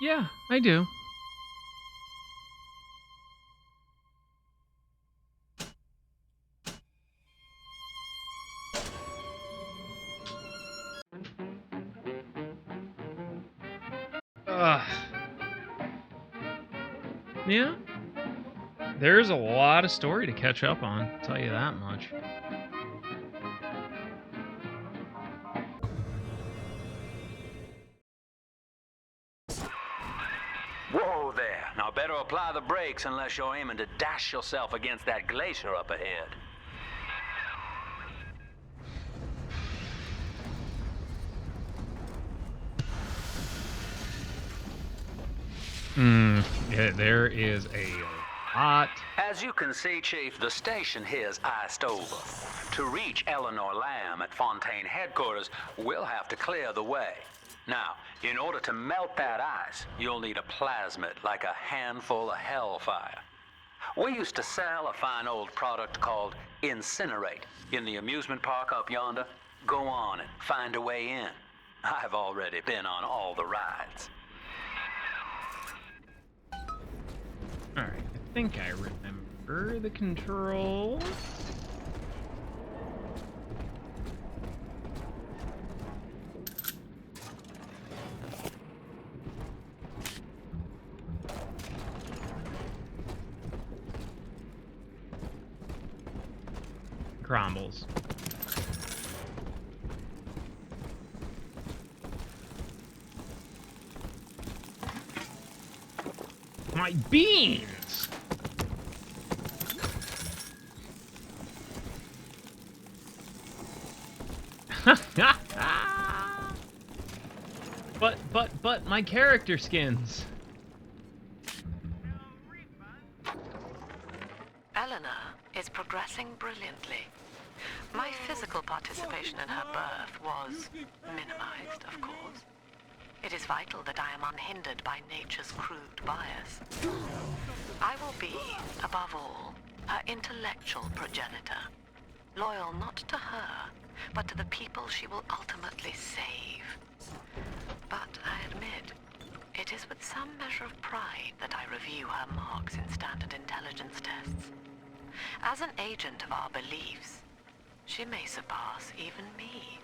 Yeah, I do. Ugh. Yeah. There's a lot of story to catch up on, I'll tell you that much. Whoa there. Now better apply the brakes unless you're aiming to dash yourself against that glacier up ahead. Yeah, there is a lot. As you can see, Chief, the station here's iced over. To reach Eleanor Lamb at Fontaine headquarters, we'll have to clear the way. Now, in order to melt that ice, you'll need a plasmid, like a handful of hellfire. We used to sell a fine old product called Incinerate in the amusement park up yonder. Go on and find a way in. I've already been on all the rides. Alright, I think I remember the controls. Crumbles. My beans! but my character skins. Eleanor is progressing brilliantly. My physical participation in her birth was minimized, of course. It is vital that I am unhindered by nature's crude bias. I will be, above all, her intellectual progenitor, loyal not to her, but to the people she will ultimately save. But I admit, it is with some measure of pride that I review her marks in standard intelligence tests. As an agent of our beliefs, she may surpass even me.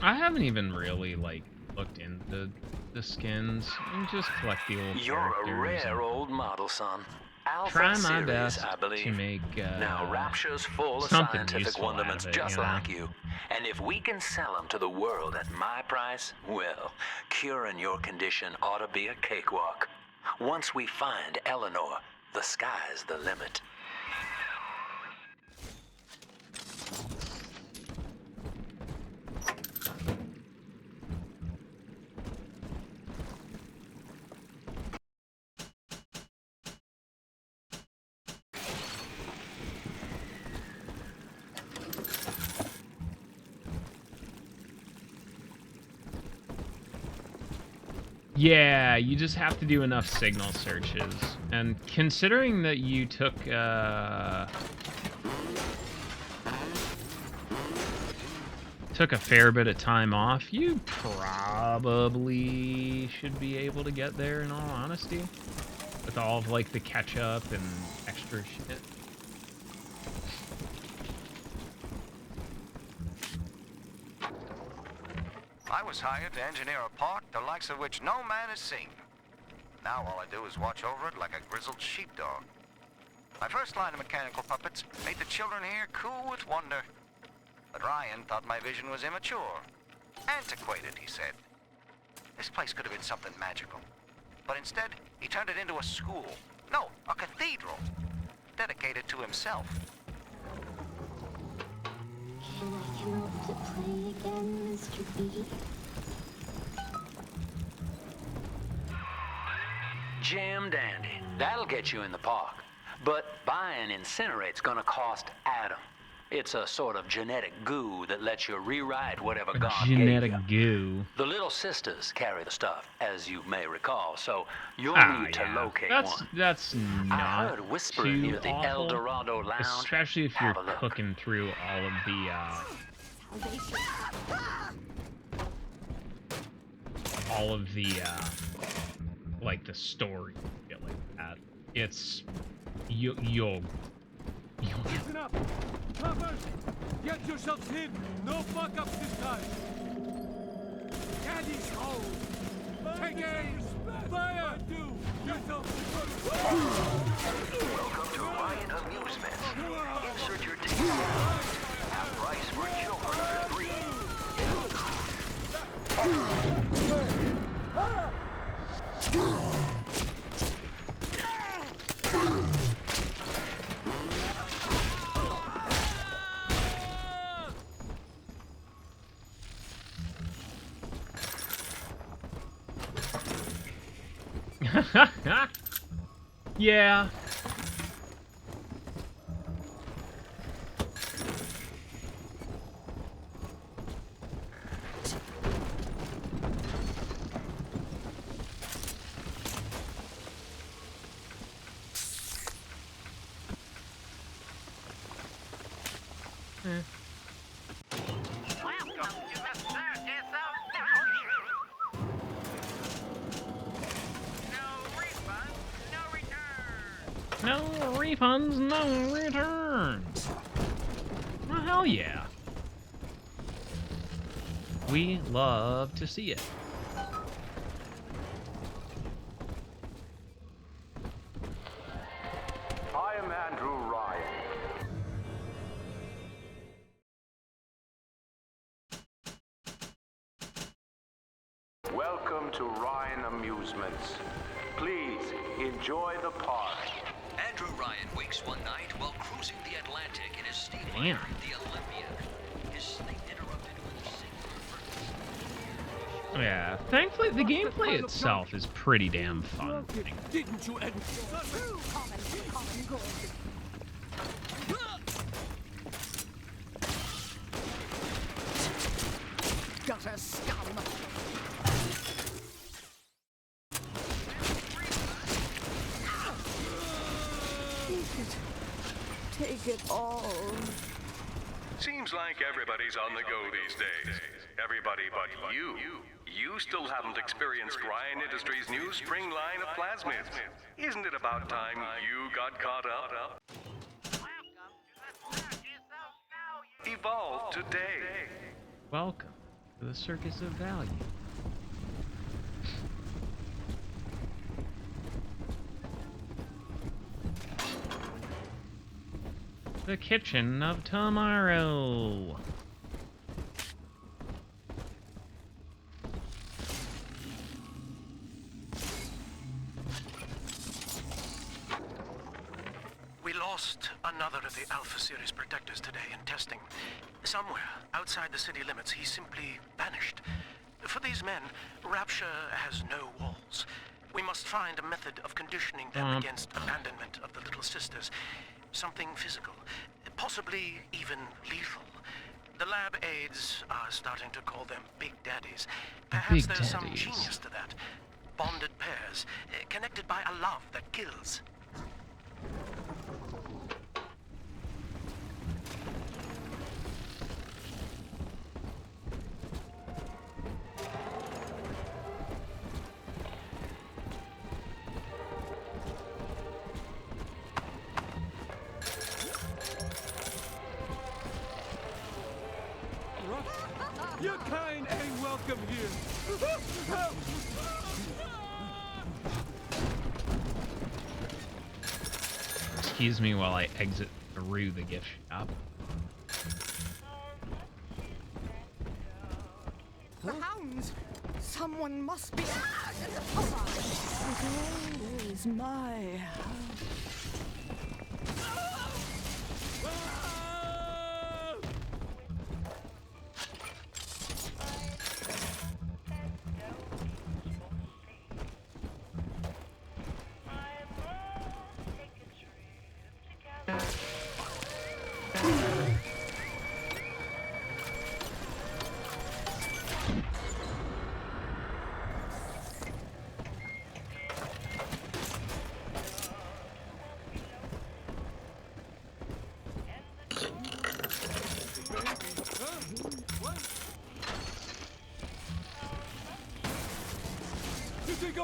I haven't even really, like, looked into the skins and just collect the old You're a characters rare and old model, son. Alpha try my series, best I believe. to make Now, Rapture's full of something scientific useful out wonderments of it, just you know? like you. And if we can sell them to the world at my price, well, curing your condition ought to be a cakewalk. Once we find Eleanor, the sky's the limit. Yeah, you just have to do enough signal searches. And considering that you took a fair bit of time off, you probably should be able to get there, in all honesty. With all of, like, the catch-up and extra shit. I was hired to engineer a park the likes of which no man has seen. Now all I do is watch over it like a grizzled sheepdog. My first line of mechanical puppets made the children here coo with wonder. But Ryan thought my vision was immature. Antiquated, he said. This place could have been something magical. But instead, he turned it into a school. No, a cathedral. Dedicated to himself. Can I come out to play again, Mr. B? Jam dandy. That'll get you in the park. But buying Incinerate's gonna cost Adam. It's a sort of genetic goo that lets you rewrite whatever A God genetic gave you. goo. The Little Sisters carry the stuff, as you may recall, so you'll Ah, need to yeah. locate That's one. that's I not heard whispering too near the El awful, Dorado Lounge. especially if Have you're a look. cooking through all of the like the story shit like that. It's you'll Listen up! Cover! Get yourselves in! No fuck-ups this time! Daddy's home! Take aim! Fire! Welcome to Ryan Amusement. Insert your ticket now. Half price for children under 3. yeah. No refunds, no returns. Well, hell yeah. We love to see it. I am Andrew Ryan. Welcome to Ryan Amusements. Please enjoy the park. Andrew Ryan wakes one night while cruising the Atlantic in his steamer, Damn. the Olympia. His sleep interrupted with a single Yeah, thankfully the gameplay itself is pretty damn fun. Didn't you, Ed? Gutter scum! Take it all. Seems like everybody's on the go these days. Everybody but you. You still haven't experienced Ryan Industries' new spring line of plasmids. Isn't it about time you got caught up? Evolve today. Welcome to the Circus of Value. The kitchen of tomorrow. We lost another of the Alpha Series protectors today in testing. Somewhere outside the city limits, he simply vanished. For these men, Rapture has no walls. We must find a method of conditioning them against abandonment of the Little Sisters. Something physical, possibly even lethal. The lab aides are starting to call them Big Daddies. Perhaps there's some genius to that. Bonded pairs, connected by a love that kills. Your kind ain't welcome here. Excuse me while I exit through the gift shop. The hounds! Someone must be. It is my house.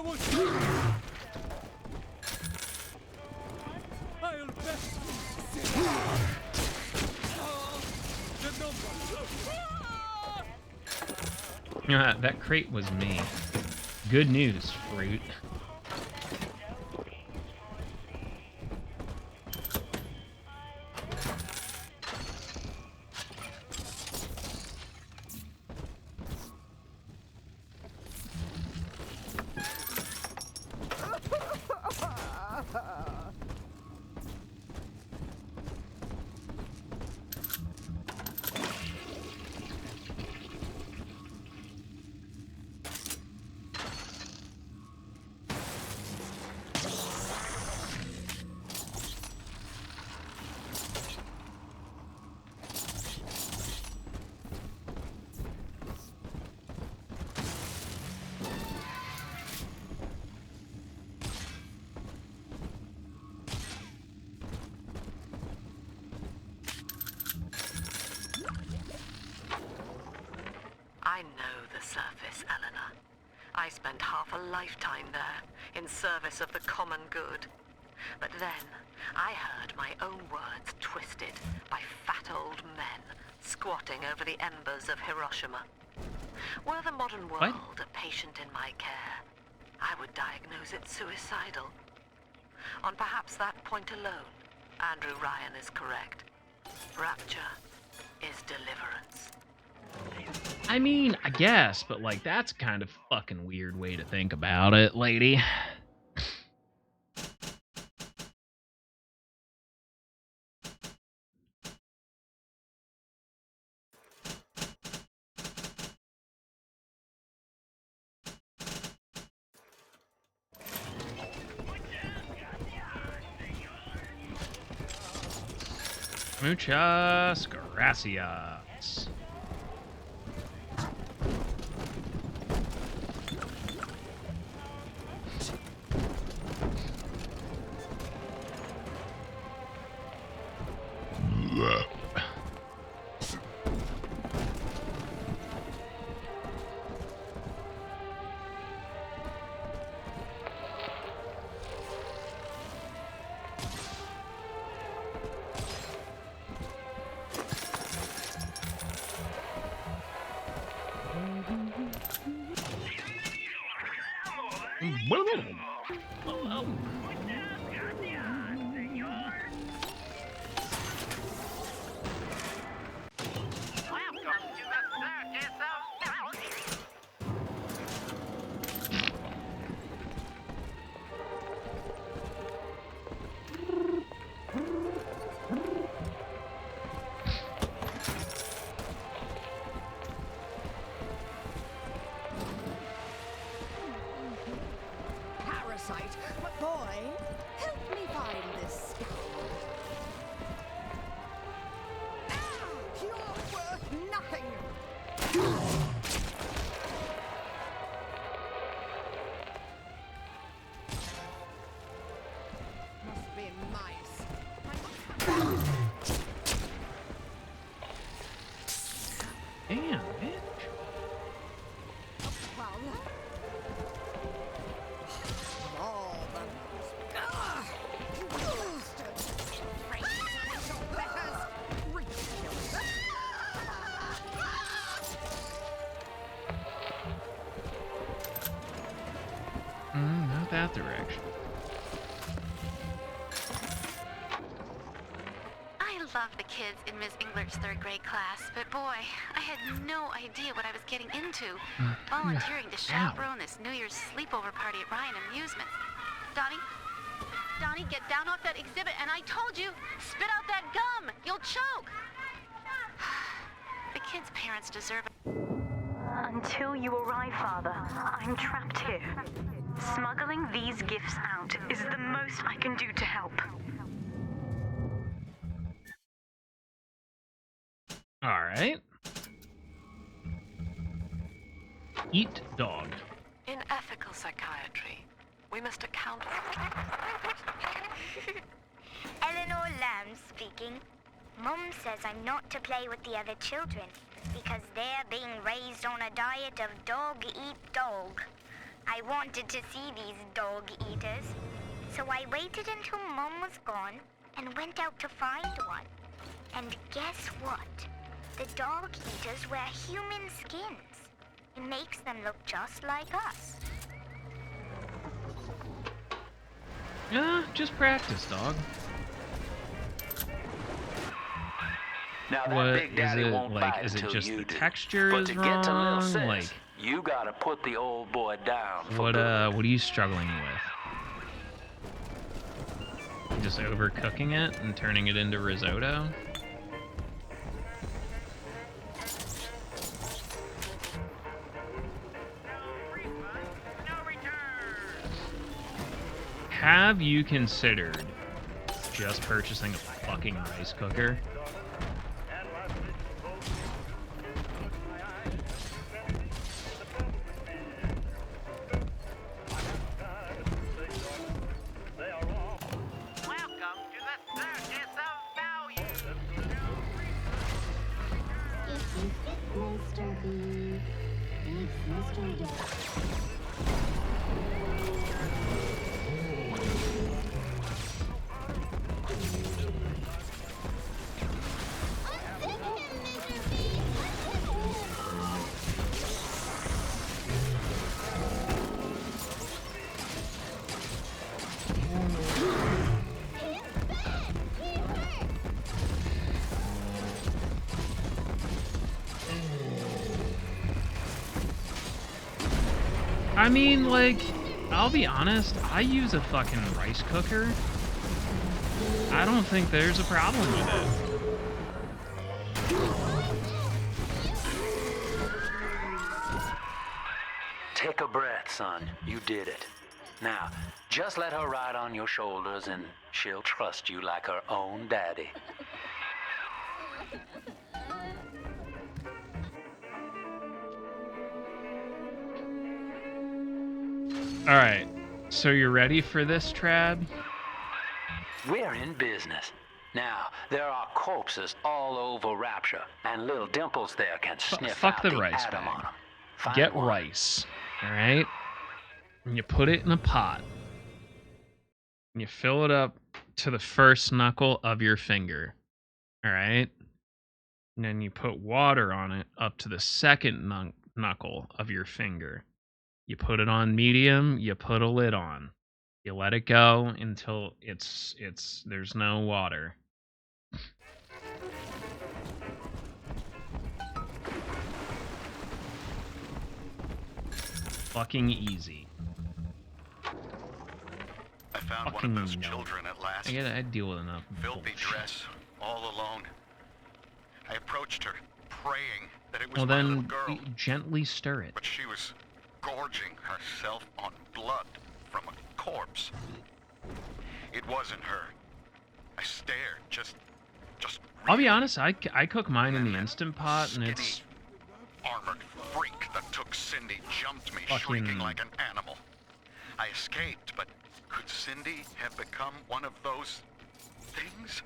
Go on. I'll bet. The number. That crate was me. Good news, fruit. I know the surface, Eleanor. I spent half a lifetime there, in service of the common good. But then, I heard my own words twisted by fat old men squatting over the embers of Hiroshima. Were the modern world a patient in my care, I would diagnose it suicidal. On perhaps that point alone, Andrew Ryan is correct. Rapture is deliverance. I mean, I guess, but like that's kind of fucking weird way to think about it, lady. Muchas gracias. Parasite, but boy, help me find this skull. You're worth nothing. Must be mice. Damn, bitch. Not that direction. I love the kids in Miss Englert's third grade class, but boy, I had no idea what I was getting into. Volunteering to chaperone this New Year's sleepover party at Ryan Amusements. Donnie, get down off that exhibit, and I told you, spit out that gum! You'll choke! The kids' parents deserve it. Until you arrive, Father, I'm trapped here. Smuggling these gifts out is the most I can do to help. All right. Eat dog. In ethical psychiatry, we must account for... Eleanor Lamb speaking. Mum says I'm not to play with the other children because they're being raised on a diet of dog eat dog. I wanted to see these dog eaters. So I waited until Mom was gone and went out to find one. And guess what? The dog eaters wear human skins. It makes them look just like us. Yeah, just practice, dog. Now that What Big is Daddy it won't like? bite Is it until just you the do. texture But is to get to little wrong? sis, Like, you gotta put the old boy down for good. what are you struggling with? Just overcooking it and turning it into risotto? Have you considered just purchasing a fucking rice cooker? Mr. B. It's Mr. Dog. I mean, like, I'll be honest, I use a fucking rice cooker. I don't think there's a problem with it. Take a breath, son. You did it. Now, just let her ride on your shoulders and she'll trust you like her own daddy. Alright, so you're ready for this, Trad? We're in business. Now, there are corpses all over Rapture, and little Dimples there can sniff Fuck out the the rice atom bag. on them. Find Get one. rice, alright? And you put it in a pot. And you fill it up to the first knuckle of your finger, alright? And then you put water on it up to the second knuckle of your finger. You put it on medium, you put a lid on. You let it go until there's no water. Fucking easy. I found Fucking one of those no. children at last. I deal with enough Filthy bullshit. dress, all alone. I approached her, praying that it was Well my little then, girl. gently stir it. But she was gorging herself on blood from a corpse. It wasn't her. I stared, just I'll be honest, I cook mine in the Instant Pot, and it's armored freak that took Cindy jumped me, fucking shrieking like an animal. I escaped, but could Cindy have become one of those things?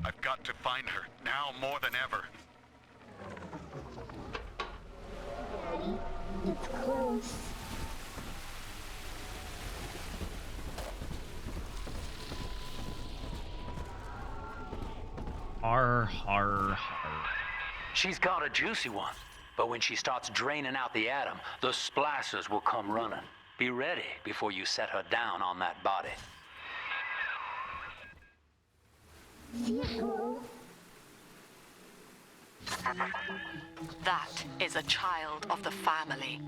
I've got to find her, now more than ever. Daddy, it's close. har. She's got a juicy one, but when she starts draining out the atom, the splicers will come running. Be ready before you set her down on that body. That is a child of the family,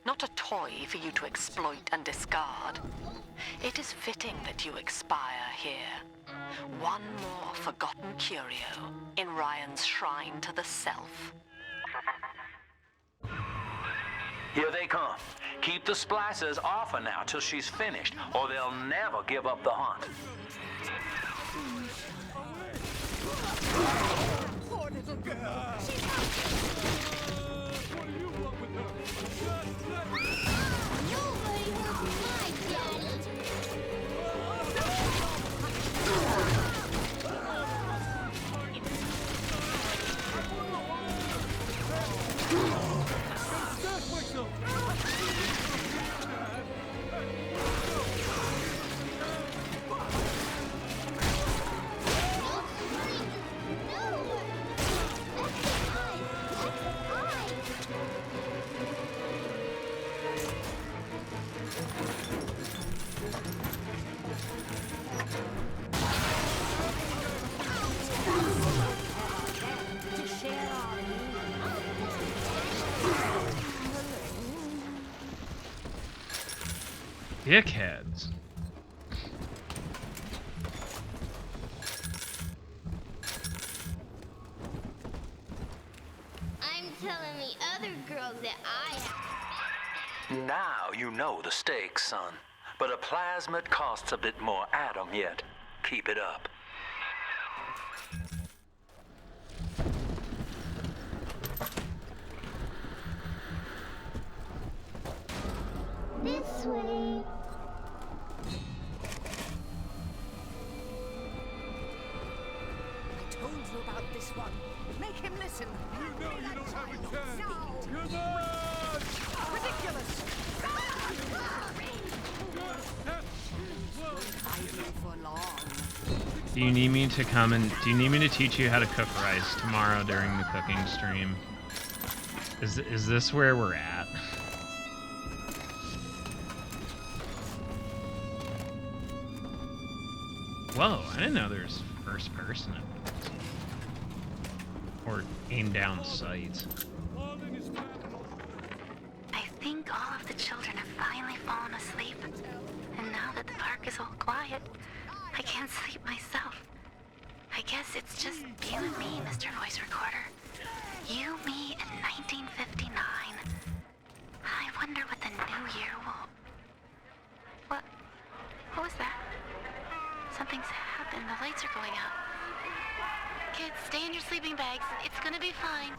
not a toy for you to exploit and discard. It is fitting that you expire here. One more forgotten curio in Ryan's shrine to the self. Here they come. Keep the splicers off her now till she's finished, or they'll never give up the hunt. Poor little girl. What do you want with her? Nobody hurts my daddy. Dickheads. I'm telling the other girls that I have. Now you know the stakes, son. But a plasmid costs a bit more atom yet. Keep it up. This way. I told you about this one. Make him listen. You know you don't have a chance. Come on! Ridiculous. Do you need me to come and do you need me to teach you how to cook rice tomorrow during the cooking stream? Is this where we're at? Whoa, I didn't know there's first person or aim down sights. I think all of the children have finally fallen asleep. And now that the park is all quiet, I can't sleep myself. I guess it's just you and me, Mr. Voice Recorder. You, me, and 1959. I wonder what the new year will... What was that? Something's happened. The lights are going out. Kids, stay in your sleeping bags. It's gonna be fine.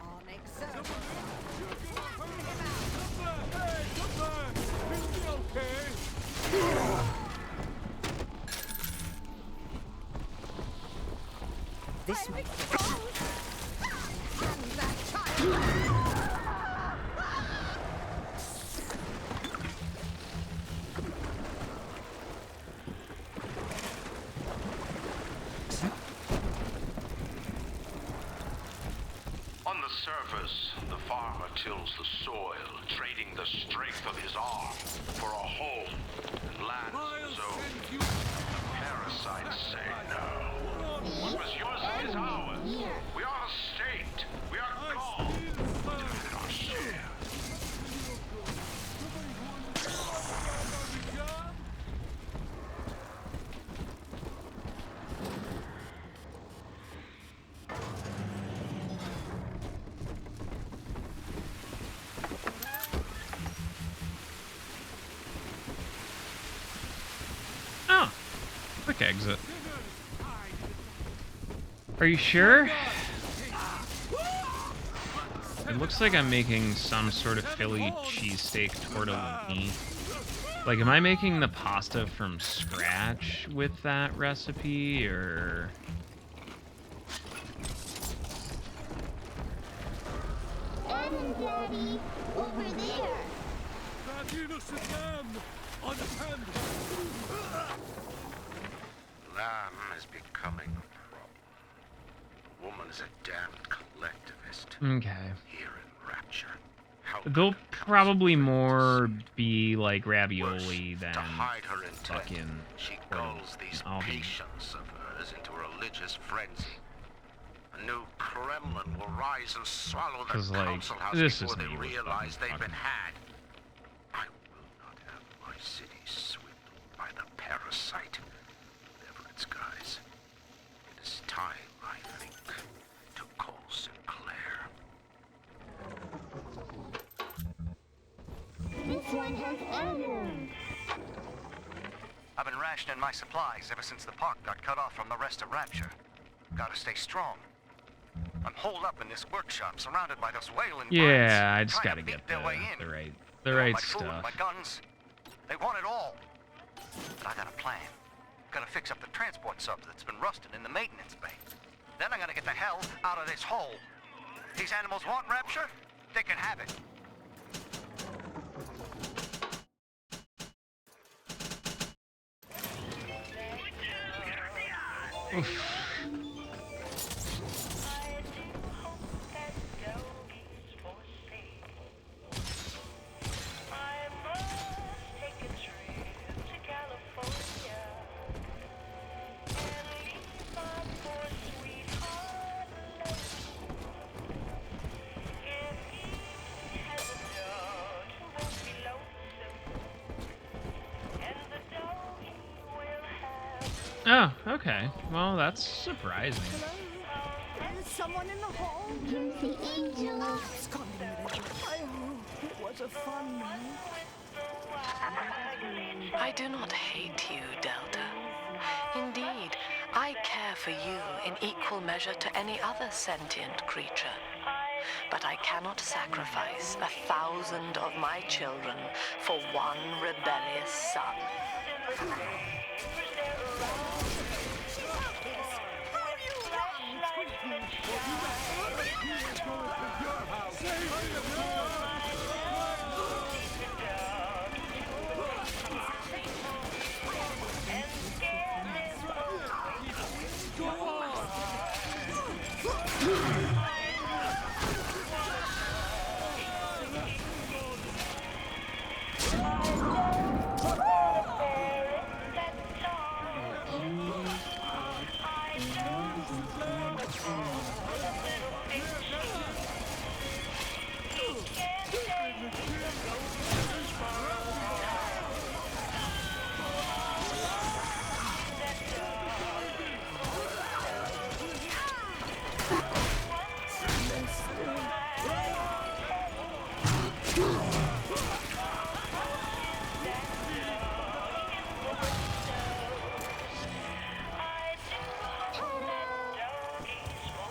This way. On the surface, the farmer tills the soil, trading the strength of his arm for a home and land of his own. The parasites say no. What was yours is ours. We are a state. We are called to get our share. Oh, quick exit. Are you sure? It looks like I'm making some sort of Philly cheesesteak tortellini. Like, am I making the pasta from scratch with that recipe, or... Adam, Daddy, over there. That innocent lamb on the pen. Lamb is becoming a problem. The woman is a damned collectivist. Okay. Here in Rapture. How They'll probably more be like ravioli than to hide her intent, fucking... she gulls these patients of hers into a religious frenzy. A new Kremlin will rise and swallow the 'Cause, like, council house this before is they me with realize fucking they've been had. I will not have my city swindled by the parasite. Whatever its guise. It is time, I think, to call Sinclair. This one has Adam. I've been rationing my supplies ever since the park got cut off from the rest of Rapture. Gotta stay strong. I'm holed up in this workshop, surrounded by those wailing birds, Yeah, I just trying gotta to get beat their way in. the right my food, stuff. my guns. They want it all. But I got a plan. Gotta fix up the transport sub that's been rusted in the maintenance bay. Then I'm gonna get the hell out of this hole. These animals want Rapture? They can have it. Oof. Oh, okay. Well, that's surprising. Is someone in the hall? The angel. I hope it was a fun night. I do not hate you, Delta. Indeed, I care for you in equal measure to any other sentient creature. But I cannot sacrifice 1,000 of my children for one rebellious son.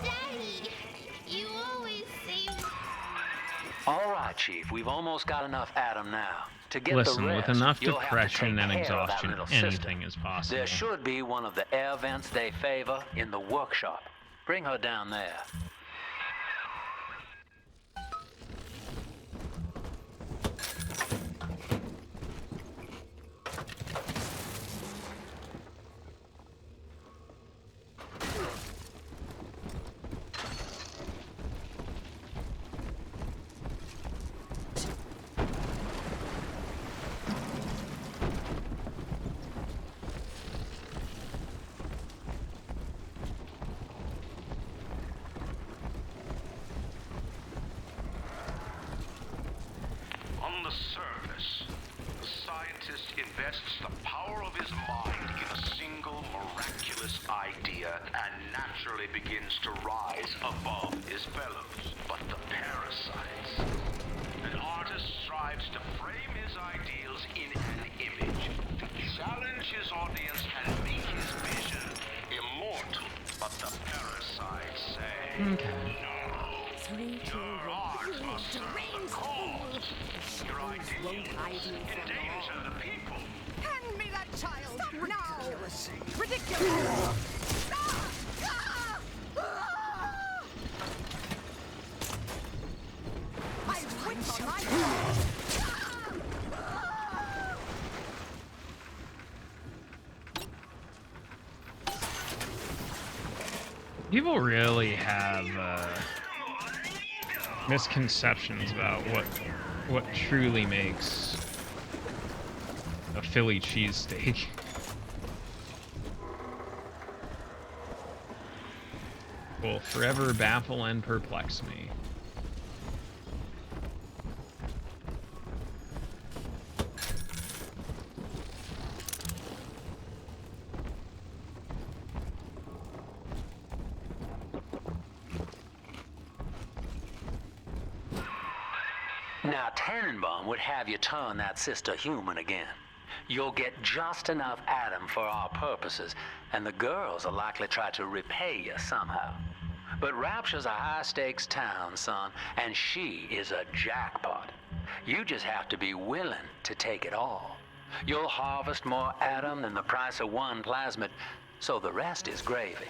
Daddy, you always save. All right, Chief, we've almost got enough Adam now. To get Listen, the rest, with enough you'll have to depression take and care of that exhaustion, little sister. anything is possible. There should be one of the air vents they favor in the workshop. Bring her down there. On the surface, the scientist invests the power of his mind in a single miraculous idea and naturally begins to rise above his fellows. But the parasites, an artist strives to frame his ideals in an image, to challenge his audience and make his vision immortal. But the parasites say, no, your art must serve the cause. Your ideals endanger the people. Hand me that child! Stop now! Ridiculous! Ah! Ah! Ah! I whipped on my People really have misconceptions about what truly makes a Philly cheesesteak. Will forever baffle and perplex me. Now, Tannenbaum would have you turn that sister human again. You'll get just enough Adam for our purposes, and the girls will likely try to repay you somehow. But Rapture's a high-stakes town, son, and she is a jackpot. You just have to be willing to take it all. You'll harvest more Adam than the price of one plasmid, so the rest is gravy.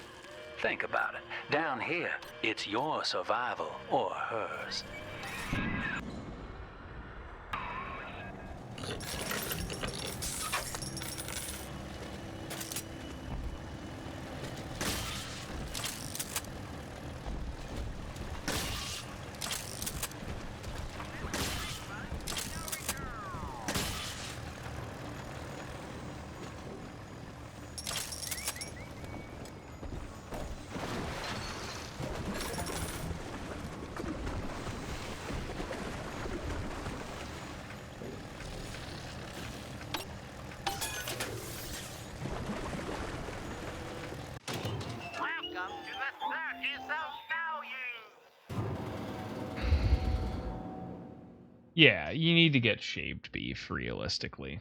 Think about it. Down here, it's your survival or hers. Yeah, you need to get shaved beef, realistically.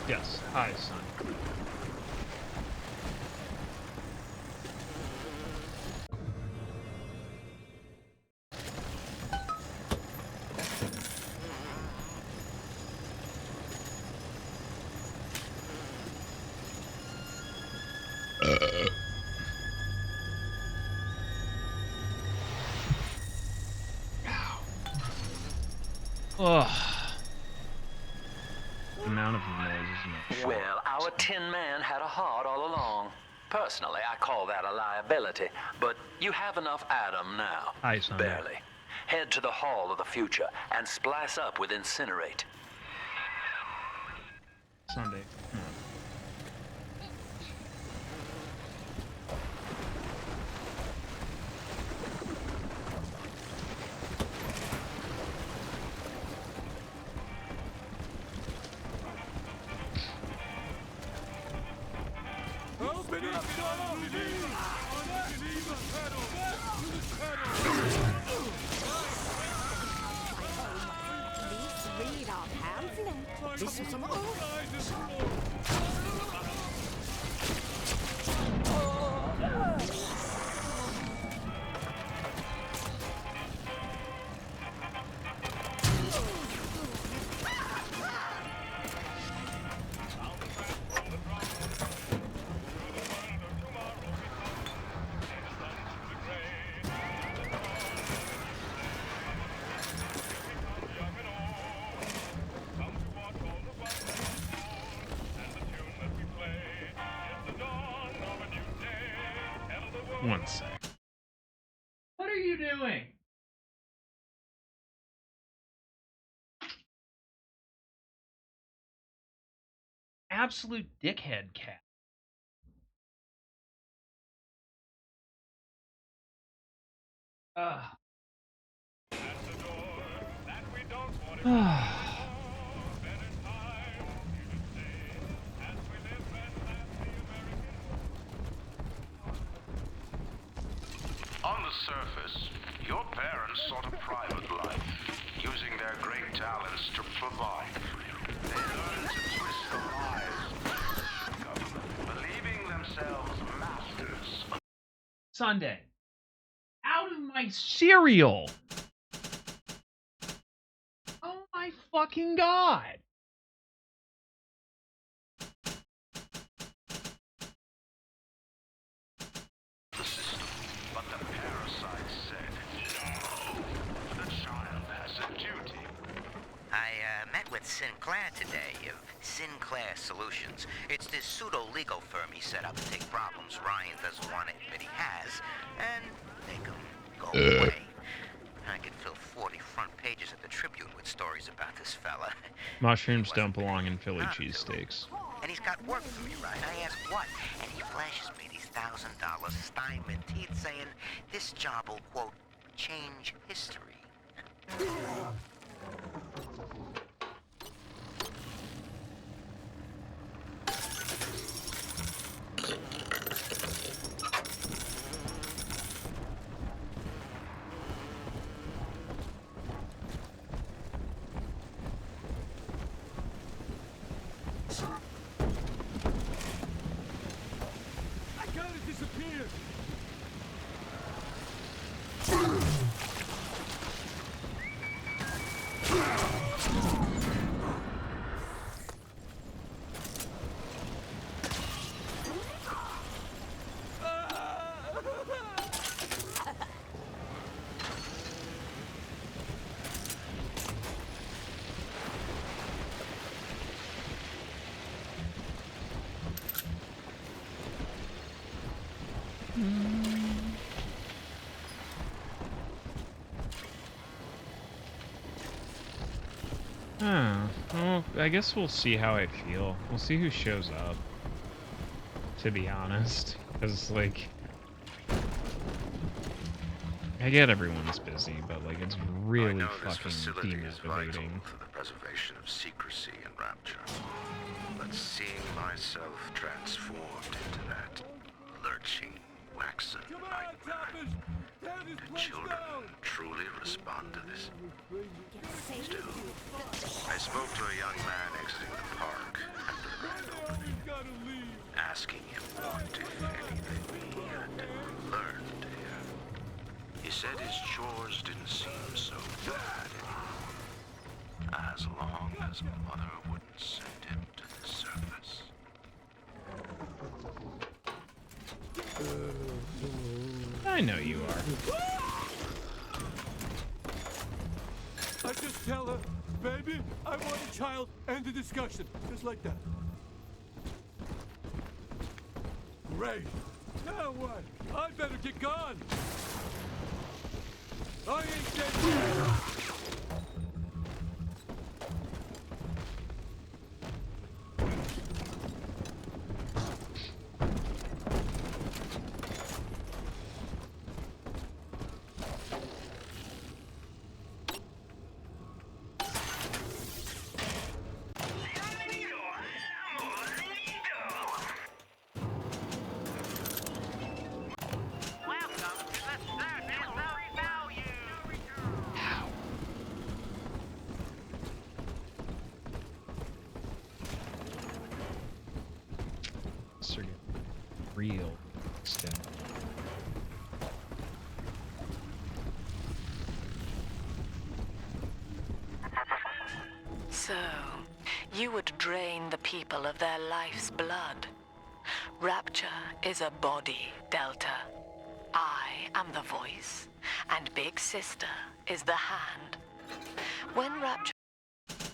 Yes. Hi, son. Ugh. The amount of noise is not. Well, our Tin Man had a heart all along. Personally, I call that a liability, but you have enough Adam now. Hi, Sunday. Barely. Head to the Hall of the Future and splice up with Incinerate. Sunday. Open up, Let's read our pamphlet. This is some One sec. What are you doing? Absolute dickhead cat. On the surface, your parents sought a private life, using their great talents to provide for you. They learned to twist the lies of the government, believing themselves masters of... Sunday. Out of my cereal! Oh my fucking god! the system. But the parasite said, no, the child has a duty. I met with Sinclair today of Sinclair Solutions. It's this pseudo-legal firm he set up to take problems Ryan doesn't want to admit he has, and make them go away. I could fill 40 front pages of the Tribune with stories about this fella. Mushrooms don't belong in Philly cheesesteaks. And he's got work for me, right? I ask what? And he flashes me these $1,000 Steinman teeth saying this job will, quote, change history. I gotta disappear. Well, I guess we'll see how I feel. We'll see who shows up. To be honest. Because, like... I get everyone's busy, but like it's I really know this fucking facility is vital demotivating. for the preservation of secrecy and rapture. But seeing myself transformed into that lurching, waxen nightmare, do children truly respond to this? Still, I spoke to a young man exiting the park after the grand opening, asking him what, if anything, he had learned here. He said his chores didn't seem so bad anymore, as long as Mother wouldn't send him to the surface. I know you are. I just tell her, baby, I want a child, end the discussion. Just like that. Great. Now what? I better get gone. I ain't dead yet. Sort of real extent. So, you would drain the people of their life's blood. Rapture is a body, Delta. I am the voice, and Big Sister is the hand. When Rapture...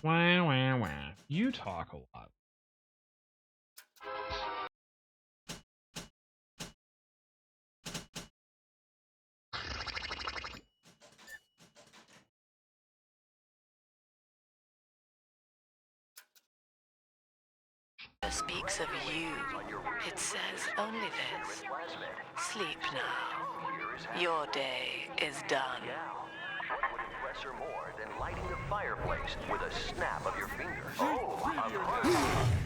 Wah, wah, wah. You talk a lot. speaks of you, it says only this. Sleep now. Your day is done. What would impress her more than lighting the fireplace with a snap of your finger? Oh, of course.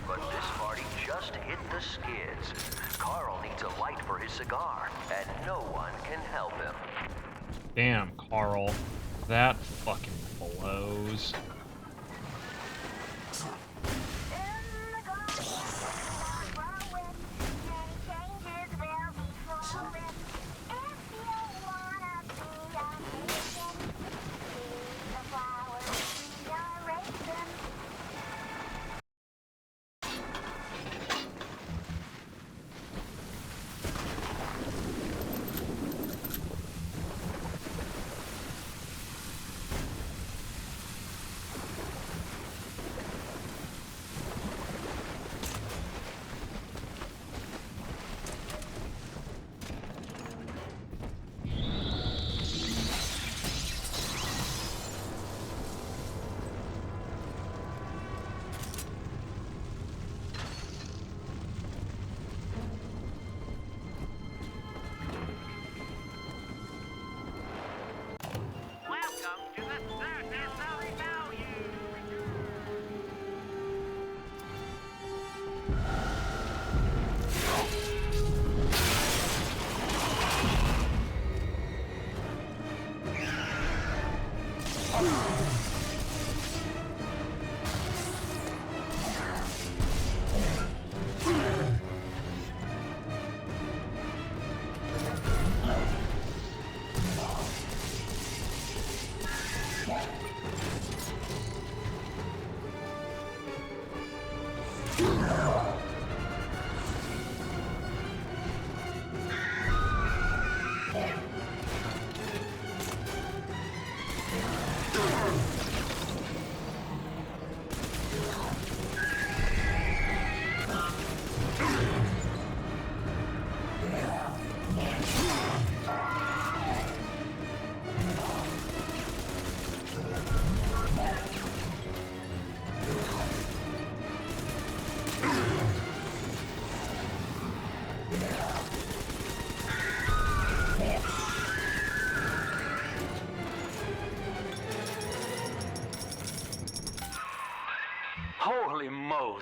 But this party just hit the skids. Carl needs a light for his cigar, and no one can help him. Damn, Carl. That fucking blows.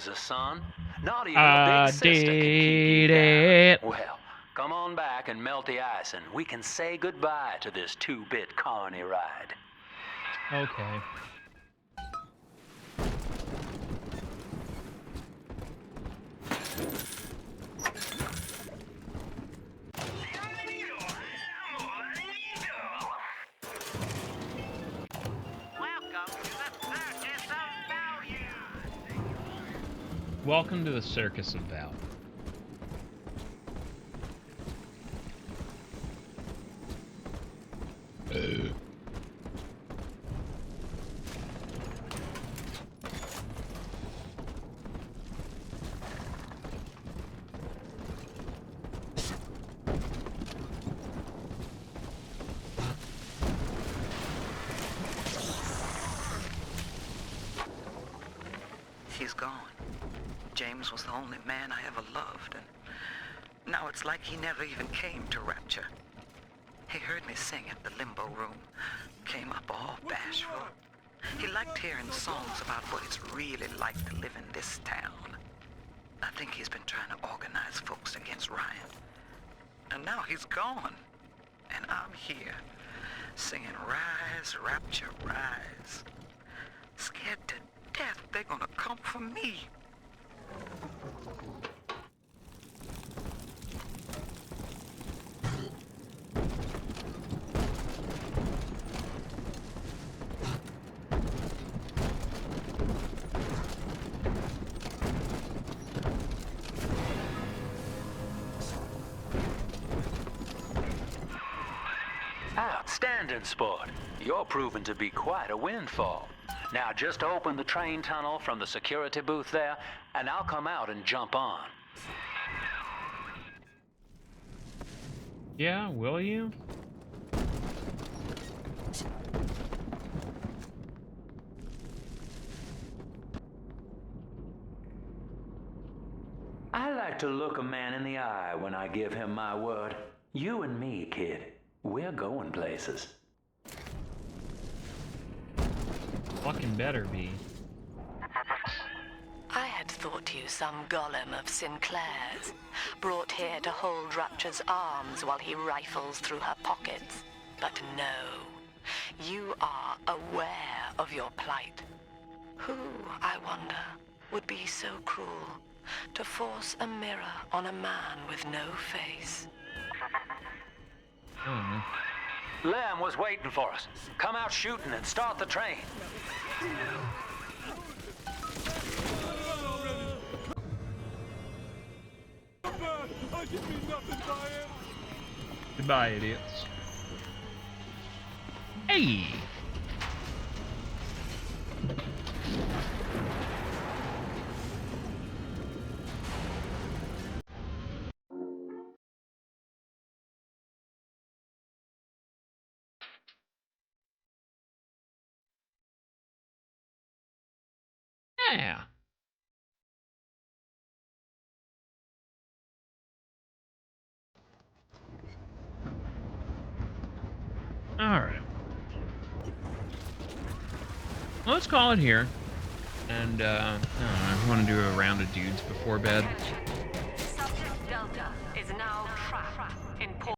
gives a son. Not even a big sister can keep you down. Well, come on back and melt the ice, and we can say goodbye to this 2-bit carny ride. Okay. Welcome to the Circus of Value. He's gone. James was the only man I ever loved, and now it's like he never even came to Rapture. He heard me sing at the limbo room, came up all bashful. He liked hearing songs about what it's really like to live in this town. I think he's been trying to organize folks against Ryan. And now he's gone, and I'm here, singing Rise, Rapture, Rise. Scared to death they're gonna come for me. Outstanding, sport. You're proving to be quite a windfall. Now just open the train tunnel from the security booth there, and I'll come out and jump on. Yeah, will you? I like to look a man in the eye when I give him my word. You and me, kid, we're going places. Fucking better be. I had thought you some golem of Sinclair's, brought here to hold Rapture's arms while he rifles through her pockets. But no, you are aware of your plight. Who, I wonder, would be so cruel to force a mirror on a man with no face? Lamb was waiting for us. Come out shooting and start the train. I didn't mean nothing by it. Goodbye, idiots. Hey! Yeah. Alright. Let's call it here. And, I don't know, I want to do a round of dudes before bed. Subject Delta is now trapped in port.